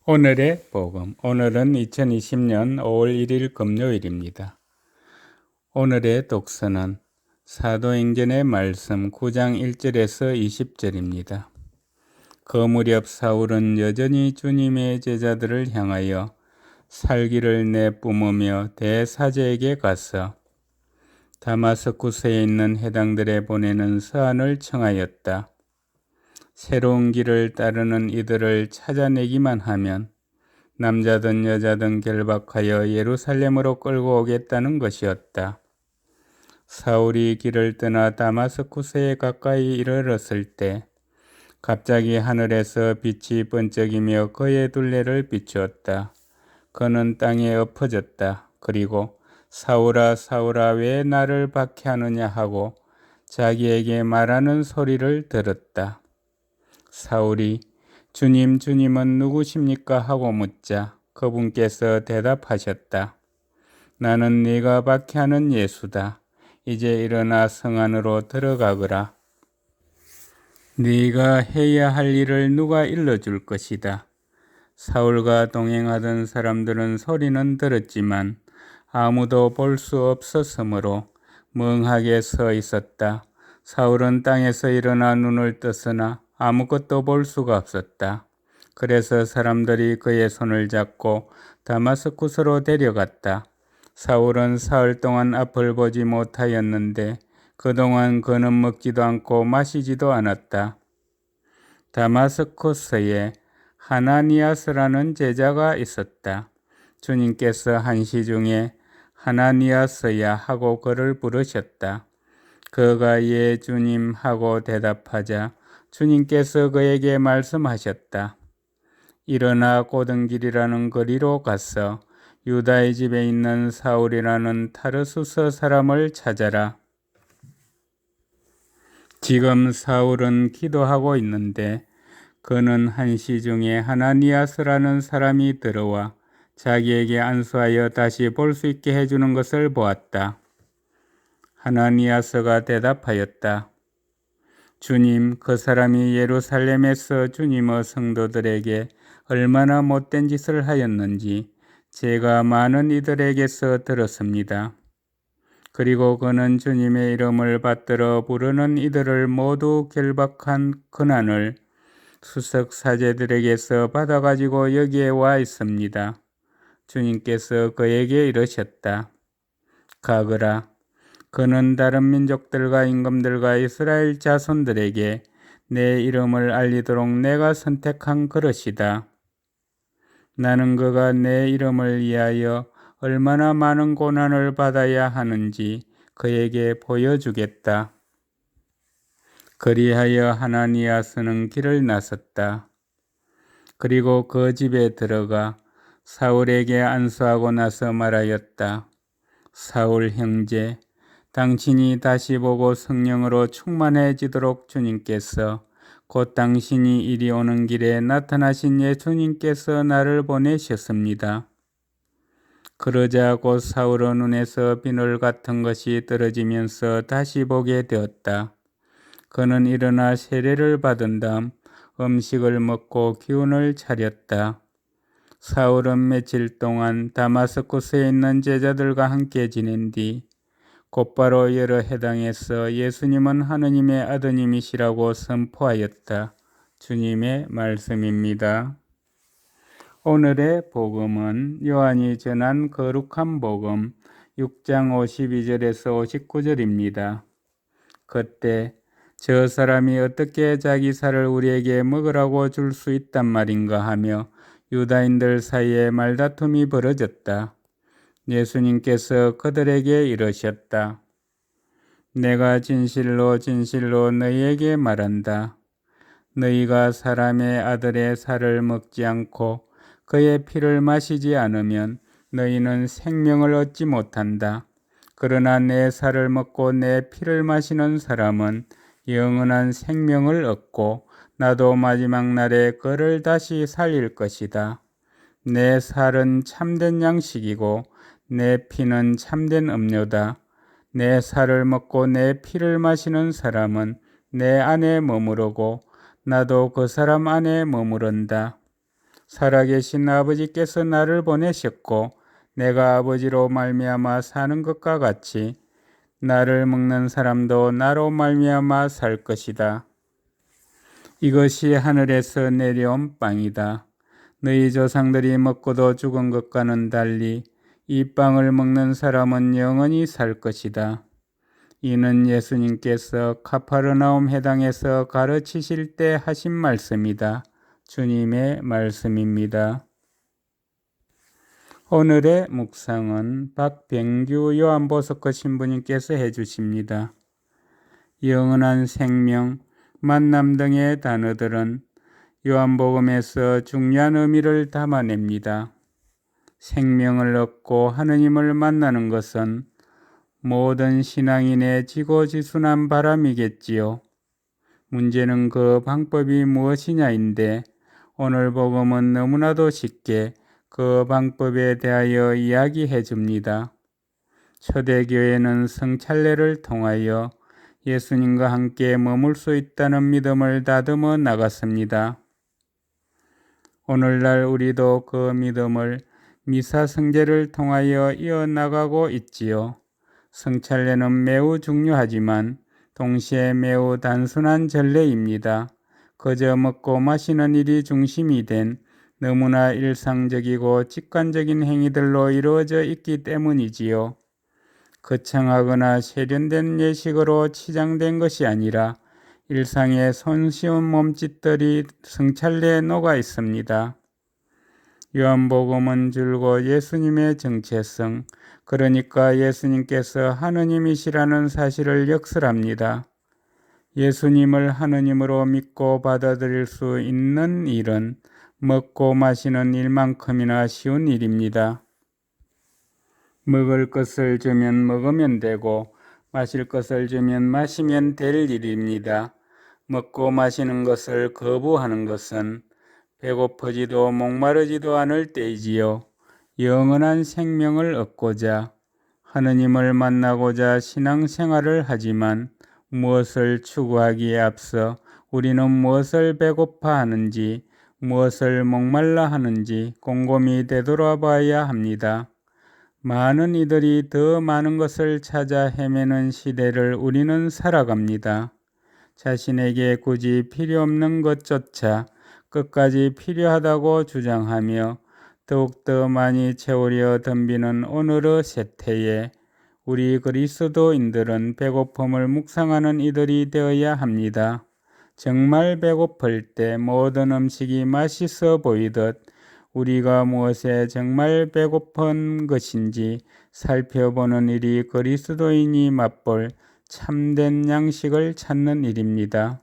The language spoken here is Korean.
오늘의 복음. 오늘은 2020년 5월 1일 금요일입니다. 오늘의 독서는 사도행전의 말씀 9장 1절에서 20절입니다. 그 무렵 사울은 여전히 주님의 제자들을 향하여 살기를 내뿜으며 대사제에게 가서 다마스쿠스에 있는 회당들에 보내는 서한을 청하였다. 새로운 길을 따르는 이들을 찾아내기만 하면 남자든 여자든 결박하여 예루살렘으로 끌고 오겠다는 것이었다. 사울이 길을 떠나 다마스쿠스에 가까이 이르렀을 때 갑자기 하늘에서 빛이 번쩍이며 그의 둘레를 비추었다. 그는 땅에 엎어졌다. 그리고 사울아 사울아 왜 나를 박해하느냐 하고 자기에게 말하는 소리를 들었다. 사울이 주님, 주님은 누구십니까? 하고 묻자 그분께서 대답하셨다. 나는 네가 박해하는 예수다. 이제 일어나 성 안으로 들어가거라. 네가 해야 할 일을 누가 일러줄 것이다. 사울과 동행하던 사람들은 소리는 들었지만 아무도 볼 수 없었으므로 멍하게 서 있었다. 사울은 땅에서 일어나 눈을 떴으나 아무것도 볼 수가 없었다. 그래서 사람들이 그의 손을 잡고 다마스쿠스로 데려갔다. 사울은 사흘 동안 앞을 보지 못하였는데 그동안 그는 먹지도 않고 마시지도 않았다. 다마스쿠스에 하나니아스라는 제자가 있었다. 주님께서 한시 중에 하나니아스야 하고 그를 부르셨다. 그가 예 주님 하고 대답하자 주님께서 그에게 말씀하셨다. 일어나 고등길이라는 거리로 가서 유다의 집에 있는 사울이라는 타르수스 사람을 찾아라. 지금 사울은 기도하고 있는데 그는 한시 중에 하나니아스라는 사람이 들어와 자기에게 안수하여 다시 볼 수 있게 해주는 것을 보았다. 하나니아스가 대답하였다. 주님, 그 사람이 예루살렘에서 주님의 성도들에게 얼마나 못된 짓을 하였는지 제가 많은 이들에게서 들었습니다. 그리고 그는 주님의 이름을 받들어 부르는 이들을 모두 결박한 고난을 수석 사제들에게서 받아가지고 여기에 와 있습니다. 주님께서 그에게 이르셨다. 가거라. 그는 다른 민족들과 임금들과 이스라엘 자손들에게 내 이름을 알리도록 내가 선택한 그릇이다. 나는 그가 내 이름을 위하여 얼마나 많은 고난을 받아야 하는지 그에게 보여주겠다. 그리하여 하나니아스는 길을 나섰다. 그리고 그 집에 들어가 사울에게 안수하고 나서 말하였다. 사울 형제, 당신이 다시 보고 성령으로 충만해지도록 주님께서 곧 당신이 이리 오는 길에 나타나신 예수님께서 나를 보내셨습니다. 그러자 곧 사울의 눈에서 비늘 같은 것이 떨어지면서 다시 보게 되었다. 그는 일어나 세례를 받은 다음 음식을 먹고 기운을 차렸다. 사울은 며칠 동안 다마스쿠스에 있는 제자들과 함께 지낸 뒤 곧바로 여러 회당에서 예수님은 하느님의 아드님이시라고 선포하였다. 주님의 말씀입니다. 오늘의 복음은 요한이 전한 거룩한 복음 6장 52절에서 59절입니다. 그때 저 사람이 어떻게 자기 살을 우리에게 먹으라고 줄 수 있단 말인가 하며 유다인들 사이에 말다툼이 벌어졌다. 예수님께서 그들에게 이르셨다. 내가 진실로 진실로 너희에게 말한다. 너희가 사람의 아들의 살을 먹지 않고 그의 피를 마시지 않으면 너희는 생명을 얻지 못한다. 그러나 내 살을 먹고 내 피를 마시는 사람은 영원한 생명을 얻고 나도 마지막 날에 그를 다시 살릴 것이다. 내 살은 참된 양식이고 내 피는 참된 음료다. 내 살을 먹고 내 피를 마시는 사람은 내 안에 머무르고 나도 그 사람 안에 머무른다. 살아계신 아버지께서 나를 보내셨고 내가 아버지로 말미암아 사는 것과 같이 나를 먹는 사람도 나로 말미암아 살 것이다. 이것이 하늘에서 내려온 빵이다. 너희 조상들이 먹고도 죽은 것과는 달리 이 빵을 먹는 사람은 영원히 살 것이다. 이는 예수님께서 카파르나움 해당에서 가르치실 때 하신 말씀이다. 주님의 말씀입니다. 오늘의 묵상은 박병규 요한보석커 신부님께서 해주십니다. 영원한 생명, 만남 등의 단어들은 요한복음에서 중요한 의미를 담아냅니다. 생명을 얻고 하느님을 만나는 것은 모든 신앙인의 지고지순한 바람이겠지요. 문제는 그 방법이 무엇이냐인데 오늘 복음은 너무나도 쉽게 그 방법에 대하여 이야기해 줍니다. 초대교회는 성찬례를 통하여 예수님과 함께 머물 수 있다는 믿음을 다듬어 나갔습니다. 오늘날 우리도 그 믿음을 미사 성제를 통하여 이어나가고 있지요. 성찬례는 매우 중요하지만 동시에 매우 단순한 전례입니다. 그저 먹고 마시는 일이 중심이 된 너무나 일상적이고 직관적인 행위들로 이루어져 있기 때문이지요. 거창하거나 세련된 예식으로 치장된 것이 아니라 일상의 손쉬운 몸짓들이 성찬례에 녹아 있습니다. 요한복음은 줄곧 예수님의 정체성, 그러니까 예수님께서 하느님이시라는 사실을 역설합니다. 예수님을 하느님으로 믿고 받아들일 수 있는 일은 먹고 마시는 일만큼이나 쉬운 일입니다. 먹을 것을 주면 먹으면 되고 마실 것을 주면 마시면 될 일입니다. 먹고 마시는 것을 거부하는 것은 배고프지도 목마르지도 않을 때이지요. 영원한 생명을 얻고자 하느님을 만나고자 신앙생활을 하지만 무엇을 추구하기에 앞서 우리는 무엇을 배고파하는지 무엇을 목말라 하는지 곰곰이 되돌아봐야 합니다. 많은 이들이 더 많은 것을 찾아 헤매는 시대를 우리는 살아갑니다. 자신에게 굳이 필요 없는 것조차 끝까지 필요하다고 주장하며 더욱더 많이 채우려 덤비는 오늘의 세태에 우리 그리스도인들은 배고픔을 묵상하는 이들이 되어야 합니다. 정말 배고플 때 모든 음식이 맛있어 보이듯 우리가 무엇에 정말 배고픈 것인지 살펴보는 일이 그리스도인이 맛볼 참된 양식을 찾는 일입니다.